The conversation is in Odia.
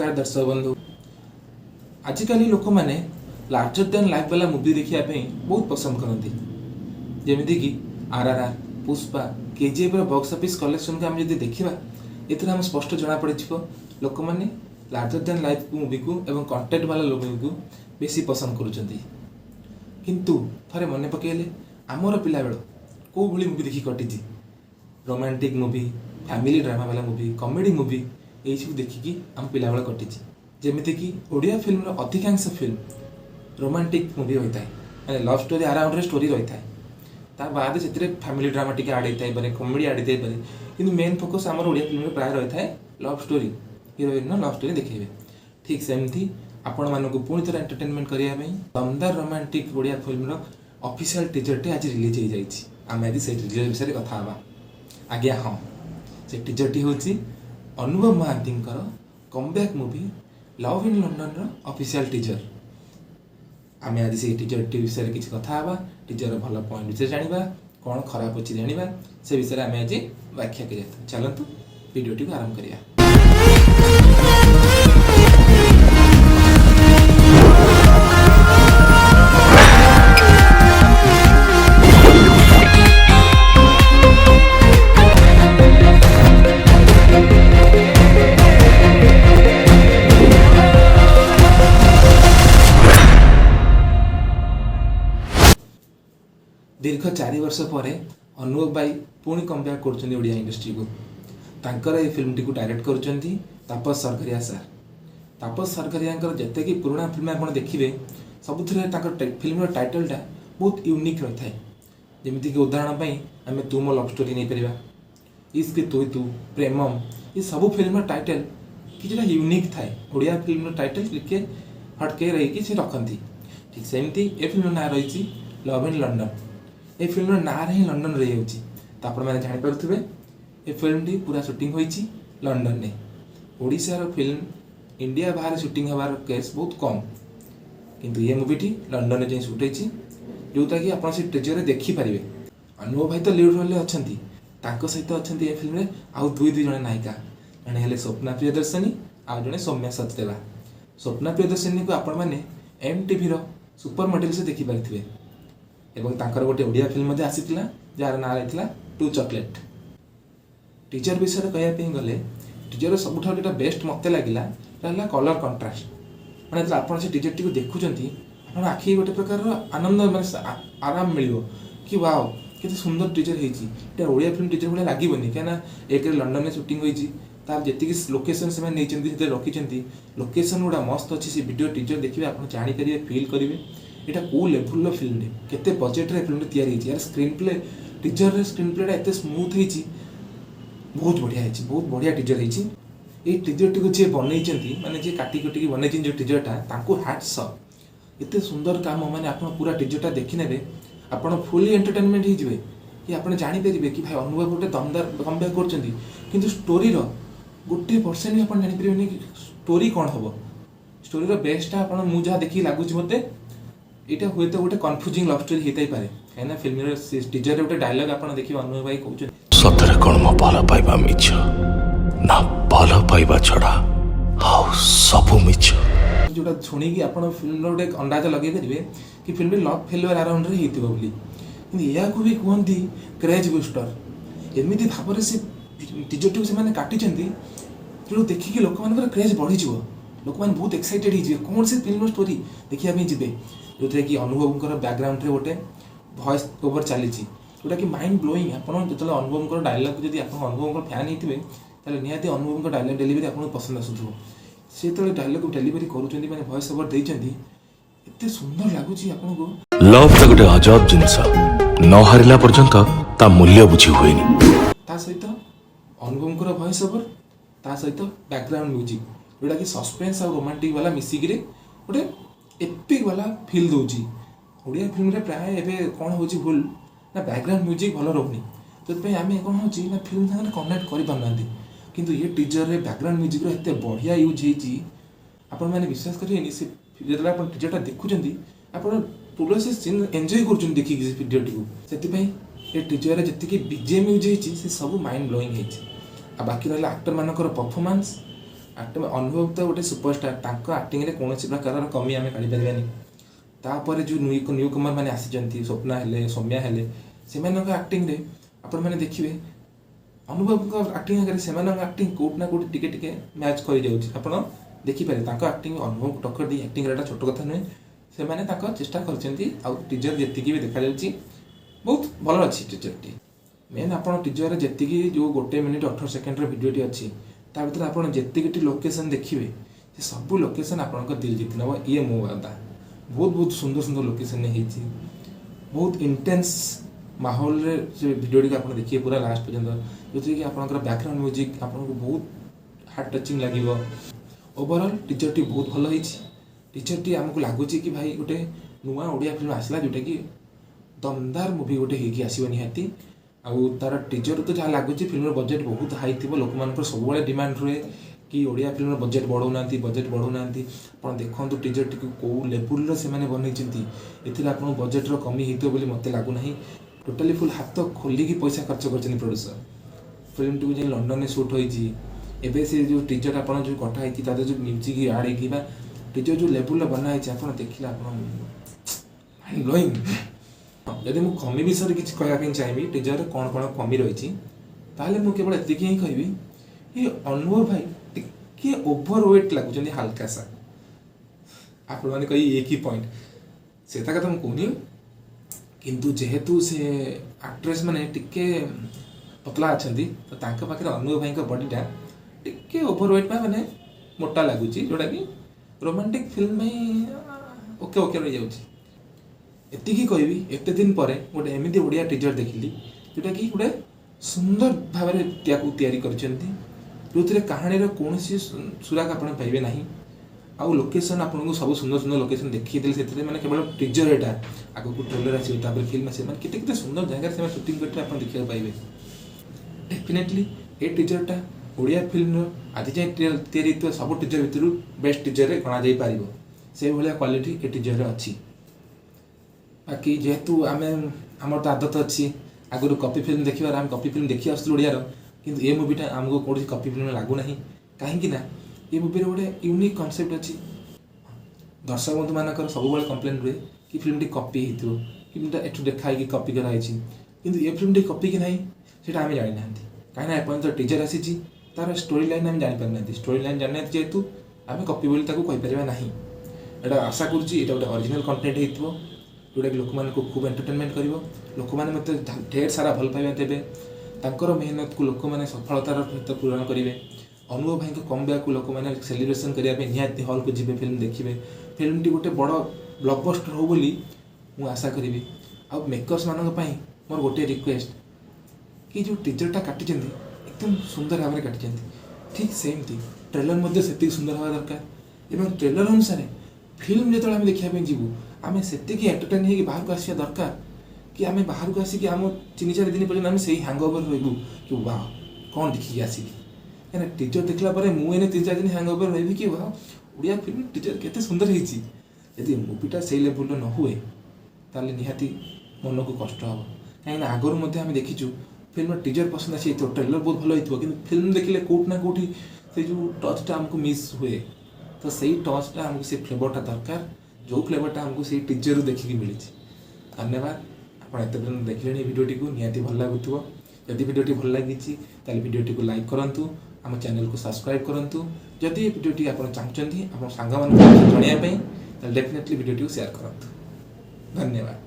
नमस्कार दर्शक बंधु। आजिकल लोक मैंने लार्जर देन लाइफ वाला मुवी देखा बहुत पसंद करती। जमीक कि RRR, Pushpa, KGF box office collection को आम जब देखा ये स्पष्ट जना पड़े लोक मैंने लार्जर देन लाइफ मुवी को एवं कंटेंट वाला मुवी को बेसी पसंद करुँच। किंतु थे मन पकड़े आमर पिला बेल कौ भाई मुवी देखी कटी रोमांटिक मुवी, फैमिली ड्रामा वाला मुवी, कॉमेडी मुवी यही सब देखिकी आम पिला बेल कटी। जमीक कि ओडिया फिल्म अधिकांश फिल्म रोमांटिक मुवी रही है, मैंने लव स्टोरी अराउंड स्टोरी रही है। ता बाद से फैमिली ड्रामा टी आड़ होता है, कॉमेडी आड़ होता है, कि मेन फोकस आम ओडिया फिल्म प्राय रही है love story. Heroine love story देखिए। ठीक सेमती आपण मानक पुणी थोड़ा एंटरटेनमेंट करने दमदार romantic Odia film official teaser टे आज रिलीज हो जाए। आम आज से टीजर विषय कथा हाँ आज्ञा। हाँ, से टीजर टी हूँ Anubhav Mohanty comeback movie love in London official teaser. आम आज से टीजर टी विषय किसी कथा हाँ, टीजर भल पॉइंट विषय जाना, कौन खराब अच्छी जाना, से विषय आम आज व्याख्या करिया। चलतु वीडियो आरंभ करिया। दीर्घ 4 वर्ष पर अनुभव भाई पुणी कमबैक कर ओडिया इंडस्ट्री को। तांकर ये फिल्म टी डायरेक्ट करुँच तापस सरगरिया सार। तापस सरगरिया जिते कि पुराना फिल्म आप देखिए सब फिल्म टाइटलटा बहुत यूनिक रही है। जमीक कि उदाहरण आम तू मो लव स्टोरी नहीं पार, इश्क तु तू, प्रेमम, ये सब फिल्म टाइटल कि यूनिक थाए। ओडिया फिल्म टाइटल टिके हटके रही से रखती। ठीक सेमती ए फिल्म ना रही लव इन लंडन। ये फिल्म ना ही लंडन रही मैंने जानीपे ये फिल्म टी पूरा शूटिंग होती लंडन में। ओडिशार फिल्म इंडिया बाहर शूटिंग हबार केस बहुत कम, किंतु ये मूवी लंडन में शूट होती जोटा कि आप टीजर देखिपारे। अनुभव भाई तो लीड रोल अच्छा सहित अच्छा ये फिल्म आउ दुई जन नायिका, जड़े हेले स्वप्ना प्रियदर्शनी आउ जड़े सौम्या सचदेवा। स्वप्ना प्रियदर्शनी को आपण मैंने MTV सुपर मॉडल से देखिपारे एवं तांकर गोटे ओडिया फिल्म आसीथिला जार ना रही टू चॉकलेट। टीजर विषय कहवाई गले टीजर सबुठ जो बेस्ट मत लगे कलर कंट्रास्ट। मैंने आप टीजर टी देखुं आप आखि गोटे प्रकार आनंद मैं आराम मिल कि वाओ कितने सुंदर टीजर होती। ओडिया फिल्म टीजर भाई लगे कहीं एक लंडन में शूटिंग होती तार जी लोकेशन से रखी लोकेशन गुड़ा मस्त अच्छी। से वीडियो टीजर देखिए आप जानीपर फिल करेंगे यहाँ कौ लेवल फिल्म केते बजेट रे फिल्म तैयारी यार स्क्रीन प्ले टीजर स्क्रीन प्लेटा एत स्मूथ होती बहुत बढ़िया है, बहुत बढ़िया टीजर होती। ये टीजर टी जी बनई माने जी काटी कुटिकी बनई जो टीजरटा हैट्स ऑफ। एत सुंदर काम माने आप पूरा टीजरटा देखने आप फुली एंटरटेनमेंट हो कि आप जानीपर कि भाई अनुभव गोटे दमदार कमबैक कर स्टोरी गोटे परसेंट आप जानीपर कि स्टोरी कौन हम। स्टोरी बेस्टा आप मुझे देखिए लगुच मत यहाँ हुए तो गोटे कन्फ्यूजिंग लव स्टोरी होता ही पारे कहीं फिल्म टीजर गोटे डायलॉग आप देखिए अनुभव भाई कहते सतरे कौन मो भल पाइबा मिछ ना भल पाइबा छड़ा हाउ सबु मिछ जोटा शुणिकी आप फिल्म गोटे अंदाजा लगे पारे कि फिल्म लव फेल्युअर अराउंड रे होइतिबो बोली। किंतु या को भी कहती क्रेज बूस्टर। एमती भाव से टीजर टी से काटी जो देखिए लोक मान क्रेज बढ़ी लोक मैंने बहुत एक्साइटेड हो कौन से फिल्म स्टोरी देखा जी जो थे कि अनुभव बैकग्राउंड रे गोटे वॉइस ओवर चली जोटा कि माइंड ब्लोइंग। आप जो अनुभव डायलॉग जब आप अनुभव फैन होते निहाती अनुभव डायलॉग डेलीवरी आपको पसंद आसुव से तो डायलॉग डेलीवरी करुँच मैंने वॉइस ओवर देते एत सुंदर लगुच आपको। लव तो गोटे अजब जिनस न हारिला पर्यंत ता मूल्य बुझी हुएनी। ता सहित अनुभव वॉइस ओवर ता सहित बैकग्राउंड म्यूजिक जोटा कि सस्पेंस और रोमांटिक वाला मिसिक गोटे एपिक वाला फील दूची। ओडिया फिल्म रे प्राय एबे कौन होची भूल ना बैकग्राउंड म्यूजिक भल रोनी जो आम कौन हो फिल्म सागर कनेक्ट कर किंतु ये टीजर रे बैकग्राउंड म्यूजिक एत बढ़िया यूज होती आपण मैंने विश्वास करेंगे। से जो आप टीजरटा देखुं आप पूरा से सीन एंजॉय कर देखिए से वीडियो टी से टीजर जी बीजेम यूज होती सब माइंड ब्लोइंग होती। बाकी रहा आक्टर मानकर परफॉर्मेंस ଅନୁଭବ ତ ଗୋଟେ ସୁପରଷ୍ଟାର, ତାଙ୍କ ଆକ୍ଟିଂରେ କୌଣସି ପ୍ରକାରର କମି ଆମେ କାଢ଼ିପାରିବାନି। ତାପରେ ଯେଉଁ ନ୍ୟୁ କମର ମାନେ ଆସିଛନ୍ତି, ସ୍ୱପ୍ନା ହେଲେ, ସୌମ୍ୟା ହେଲେ, ସେମାନଙ୍କ ଆକ୍ଟିଂରେ ଆପଣମାନେ ଦେଖିବେ ଅନୁଭବଙ୍କ ଆକ୍ଟିଂ ଆଗରେ ସେମାନଙ୍କ ଆକ୍ଟିଂ କେଉଁଠି ନା କେଉଁଠି ଟିକେ ଟିକେ ମ୍ୟାଚ୍ କରିଯାଉଛି। ଆପଣ ଦେଖିପାରିବେ ତାଙ୍କ ଆକ୍ଟିଂ ଅନୁଭବକୁ ଟକ୍କର ଦେଇ ଆକ୍ଟିଂ କରାଟା ଛୋଟ କଥା ନୁହେଁ। ସେମାନେ ତାଙ୍କ ଚେଷ୍ଟା କରିଛନ୍ତି। ଆଉ ଟିଜର ଯେତିକି ବି ଦେଖାଯାଉଛି ବହୁତ ଭଲ ଅଛି ଟିଜରଟି। ମେନ୍ ଆପଣ ଟିଜରରେ ଯେତିକି ଯେଉଁ 1 ମିନିଟ୍ 18 ସେକେଣ୍ଡର ଭିଡ଼ିଓଟି ଅଛି, ତା ଭିତରେ ଆପଣ ଯେତିକିଟି ଲୋକେସନ୍ ଦେଖିବେ, ସେ ସବୁ ଲୋକେସନ୍ ଆପଣଙ୍କ ଦିଲ୍ ଜିତି ନେବ। ଇଏ ମୋ ବାଦା ବହୁତ ବହୁତ ସୁନ୍ଦର ସୁନ୍ଦର ଲୋକେସନ୍ ହେଇଛି। ବହୁତ ଇଣ୍ଟେନ୍ସ ମାହୋଲରେ ସେ ଭିଡ଼ିଓଟିକୁ ଆପଣ ଦେଖିବେ ପୁରା ଲାଷ୍ଟ ପର୍ଯ୍ୟନ୍ତ, ଯେଉଁଥିରେ କି ଆପଣଙ୍କର ବ୍ୟାକଗ୍ରାଉଣ୍ଡ ମ୍ୟୁଜିକ୍ ଆପଣଙ୍କୁ ବହୁତ ହାର୍ଟ ଟଚିଂ ଲାଗିବ। ଓଭରଅଲ୍ ଟିଜରଟି ବହୁତ ଭଲ ହେଇଛି। ଟିଜରଟି ଆମକୁ ଲାଗୁଛି କି ଭାଇ ଗୋଟେ ନୂଆ ଓଡ଼ିଆ ଫିଲ୍ମ ଆସିଲା, ଯେଉଁଟାକି ଦମଦାର ମୁଭି ଗୋଟେ ହେଇକି ଆସିବ ନିହାତି। ଆଉ ତାର ଟିଜର ତ ଯାହା ଲାଗୁଛି ଫିଲ୍ମର ବଜେଟ୍ ବହୁତ ହାଇ ଥିବ। ଲୋକମାନଙ୍କର ସବୁବେଳେ ଡିମାଣ୍ଡ ରୁହେ କି ଓଡ଼ିଆ ଫିଲ୍ମର ବଜେଟ୍ ବଢ଼ଉନାହାନ୍ତି। ଆପଣ ଦେଖନ୍ତୁ ଟିଜରଟିକୁ କେଉଁ ଲେବୁଲର ସେମାନେ ବନେଇଛନ୍ତି। ଏଥିରେ ଆପଣଙ୍କୁ ବଜେଟ୍ର କମି ହେଇଥିବ ବୋଲି ମୋତେ ଲାଗୁନାହିଁ। ଟୋଟାଲି ଫୁଲ୍ ହାତ ଖୋଲିକି ପଇସା ଖର୍ଚ୍ଚ କରିଛନ୍ତି ପ୍ରଡ୍ୟୁସର। ଫିଲ୍ମଟିକୁ ଯାଇ ଲଣ୍ଡନରେ ସୁଟ୍ ହୋଇଛି। ଏବେ ସେ ଯେଉଁ ଟିଜର ଆପଣ ଯେଉଁ କଟା ହେଇଛି, ତା ଦେହରେ ଯେଉଁ ମ୍ୟୁଜିକ୍ ଆଡ଼୍ ହେଇକି ବା ଟିଜର ଯେଉଁ ଲେବୁଲର ବନା ହେଇଛି, ଆପଣ ଦେଖିଲେ ଆପଣ ମାଇଣ୍ଡ ବ୍ଲୋଇଂ। ଯଦି ମୁଁ କମି ବିଷୟରେ କିଛି କହିବା ପାଇଁ ଚାହିଁବି, ଟିଜରରେ କ'ଣ କ'ଣ କମି ରହିଛି, ତାହେଲେ ମୁଁ କେବଳ ଏତିକି ହିଁ କହିବି, ଏ ଅନୁଭବ ଭାଇ ଟିକେ ଓଭର ୱେଟ୍ ଲାଗୁଛନ୍ତି ହାଲକାସା। ଆପଣମାନେ କହିବେ ଇଏ କି ପଏଣ୍ଟ, ସେଟା କଥା ମୁଁ କହୁନି। କିନ୍ତୁ ଯେହେତୁ ସେ ଆକ୍ଟ୍ରେସ୍ ମାନେ ଟିକେ ପତଳା ଅଛନ୍ତି, ତ ତାଙ୍କ ପାଖରେ ଅନୁଭବ ଭାଇଙ୍କ ବଡ଼ିଟା ଟିକେ ଓଭର ୱେଟ୍ ବା ମାନେ ମୋଟା ଲାଗୁଛି, ଯେଉଁଟାକି ରୋମାଣ୍ଟିକ୍ ଫିଲ୍ମ ପାଇଁ ଓକେ ରହିଯାଉଛି। ଏତିକି କହିବି, ଏତେ ଦିନ ପରେ ଗୋଟେ ଏମିତି ଓଡ଼ିଆ ଟିଜର ଦେଖିଲି ଯେଉଁଟାକି ଗୋଟେ ସୁନ୍ଦର ଭାବରେ ତାକୁ ତିଆରି କରିଛନ୍ତି, ଯେଉଁଥିରେ କାହାଣୀର କୌଣସି ସୁରାଗ ଆପଣ ପାଇବେ ନାହିଁ। ଆଉ ଲୋକେସନ୍ ଆପଣଙ୍କୁ ସବୁ ସୁନ୍ଦର ସୁନ୍ଦର ଲୋକେସନ୍ ଦେଖେଇଦେଲେ ସେଥିରେ, ମାନେ କେବଳ ଟିଜର ଏଇଟା, ଆଗକୁ ଟ୍ରେଲର ଆସିବ, ତାପରେ ଫିଲ୍ମ ଆସିବ, ମାନେ କେତେ କେତେ ସୁନ୍ଦର ଜାଗାରେ ସେମାନେ ସୁଟିଂ କରିଥିଲେ ଆପଣ ଦେଖିବାକୁ ପାଇବେ। ଡେଫିନେଟଲି ଏ ଟିଜରଟା ଓଡ଼ିଆ ଫିଲ୍ମର ଆଜି ଯାଏଁ ତିଆରି ହେଇଥିବା ସବୁ ଟିଜର ଭିତରୁ ବେଷ୍ଟ ଟିଜରରେ ଗଣାଯାଇପାରିବ। ସେଇଭଳିଆ କ୍ୱାଲିଟି ଏ ଟିଜରରେ ଅଛି। ବାକି ଯେହେତୁ ଆମର ତ ଆଦତ ଅଛି ଆଗରୁ କପି ଫିଲ୍ମ ଦେଖିବାର, ଆମେ କପି ଫିଲ୍ମ ଦେଖି ଆସୁଥିଲୁ ଓଡ଼ିଆର, କିନ୍ତୁ ଏ ମୁଭିଟା ଆମକୁ କୌଣସି କପି ଫିଲ୍ମ ଲାଗୁନାହିଁ। କାହିଁକି ନା ଏ ମୁଭିରେ ଗୋଟେ ୟୁନିକ୍ କନସେପ୍ଟ ଅଛି। ଦର୍ଶକ ବନ୍ଧୁମାନଙ୍କର ସବୁବେଳେ କମ୍ପ୍ଲେନ୍ ରୁହେ କି ଫିଲ୍ମଟି କପି ହେଇଥିବ, ଫିଲ୍ମଟା ଏଠୁ ଦେଖା ହେଇକି କପି କରାହେଇଛି, କିନ୍ତୁ ଏ ଫିଲ୍ମଟି କପି କି ନାହିଁ ସେଇଟା ଆମେ ଜାଣିନାହାନ୍ତି। କାହିଁକିନା ଏପର୍ଯ୍ୟନ୍ତ ଟିଜର ଆସିଛି, ତାର ଷ୍ଟୋରି ଲାଇନ୍ ଆମେ ଜାଣିପାରିନାହାନ୍ତି। ଷ୍ଟୋରି ଲାଇନ୍ ଜାଣିନାହାନ୍ତି ଯେହେତୁ ଆମେ କପି ବୋଲି ତାକୁ କହିପାରିବା ନାହିଁ। ଏଇଟା ଆଶା କରୁଛି ଏଇଟା ଗୋଟେ ଅରିଜିନାଲ୍ କଣ୍ଟେଣ୍ଟ ହେଇଥିବ, ଯେଉଁଟାକି ଲୋକମାନଙ୍କୁ ଖୁବ୍ ଏଣ୍ଟରଟେନମେଣ୍ଟ କରିବ। ଲୋକମାନେ ମୋତେ ଢେର ସାରା ଭଲ ପାଇବା ଦେବେ। ତାଙ୍କର ମେହନତକୁ ଲୋକମାନେ ସଫଳତାର ସହିତ ପୂରଣ କରିବେ। ଅନୁଭବ ଭାଇଙ୍କ କମ୍ବ୍ୟାକ୍କୁ ଲୋକମାନେ ସେଲିବ୍ରେସନ୍ କରିବା ପାଇଁ ନିହାତି ହଲ୍କୁ ଯିବେ, ଫିଲ୍ମ ଦେଖିବେ। ଫିଲ୍ମଟି ଗୋଟେ ବଡ଼ ବ୍ଲକବଷ୍ଟର ହଉ ବୋଲି ମୁଁ ଆଶା କରିବି। ଆଉ ମେକର୍ସମାନଙ୍କ ପାଇଁ ମୋର ଗୋଟିଏ ରିକ୍ୱେଷ୍ଟ କି ଯେଉଁ ଟିଜରଟା କାଟିଛନ୍ତି ଏକଦମ ସୁନ୍ଦର ଭାବରେ କାଟିଛନ୍ତି। ଠିକ୍ ସେମିତି ଟ୍ରେଲର ମଧ୍ୟ ସେତିକି ସୁନ୍ଦର ହେବା ଦରକାର। ଏବଂ ଟ୍ରେଲର ଅନୁସାରେ ଫିଲ୍ମ ଯେତେବେଳେ ଆମେ ଦେଖିବା ପାଇଁ ଯିବୁ, ଆମେ ସେତିକି ଏଣ୍ଟରଟେନ୍ ହେଇକି ବାହାରକୁ ଆସିବା ଦରକାର କି ଆମେ ବାହାରକୁ ଆସିକି ଆମ 3-4 ଦିନ ପର୍ଯ୍ୟନ୍ତ ଆମେ ସେଇ ହ୍ୟାଙ୍ଗଓଭର ରହିବୁ କି ୱାଓ କ'ଣ ଦେଖିକି ଆସିଲି। କାହିଁକିନା ଟିଜର ଦେଖିଲା ପରେ ମୁଁ ଏଇନେ 3-4 ଦିନ ହ୍ୟାଙ୍ଗଓଭର ରହିବି କି ୱାଓ ଓଡ଼ିଆ ଫିଲ୍ମ ଟିଜର କେତେ ସୁନ୍ଦର ହେଇଛି। ଯଦି ମୁଭିଟା ସେଇ ଲେବୁଲର ନ ହୁଏ ତାହେଲେ ନିହାତି ମନକୁ କଷ୍ଟ ହେବ। କାହିଁକିନା ଆଗରୁ ମଧ୍ୟ ଆମେ ଦେଖିଛୁ ଫିଲ୍ମର ଟିଜର ପସନ୍ଦ ଆସିଯାଇଥିବ, ଟ୍ରେଲର ବହୁତ ଭଲ ହେଇଥିବ, କିନ୍ତୁ ଫିଲ୍ମ ଦେଖିଲେ କେଉଁଠି ନା କେଉଁଠି ସେ ଯେଉଁ ଟଚ୍ଟା ଆମକୁ ମିସ୍ ହୁଏ। ତ ସେଇ ଟଚ୍ଟା ଆମକୁ ସେ ଫ୍ଲେଭରଟା ଦରକାର, ଯେଉଁ ଫ୍ଲେଭରଟା ଆମକୁ ସେଇ ଟିଜରରୁ ଦେଖିକି ମିଳିଛି। ଧନ୍ୟବାଦ। ଆପଣ ଏତେ ପର୍ଯ୍ୟନ୍ତ ଦେଖିଲେଣି ଏ ଭିଡ଼ିଓଟିକୁ, ନିହାତି ଭଲ ଲାଗୁଥିବ। ଯଦି ଭିଡ଼ିଓଟି ଭଲ ଲାଗିଛି ତାହେଲେ ଭିଡ଼ିଓଟିକୁ ଲାଇକ୍ କରନ୍ତୁ, ଆମ ଚ୍ୟାନେଲକୁ ସବସ୍କ୍ରାଇବ୍ କରନ୍ତୁ। ଯଦି ଏ ଭିଡ଼ିଓଟି ଆପଣ ଚାହୁଁଛନ୍ତି ଆପଣ ସାଙ୍ଗମାନଙ୍କୁ ଜଣାଇବା ପାଇଁ, ତାହେଲେ ଡେଫିନେଟଲି ଭିଡ଼ିଓଟିକୁ ସେୟାର କରନ୍ତୁ। ଧନ୍ୟବାଦ।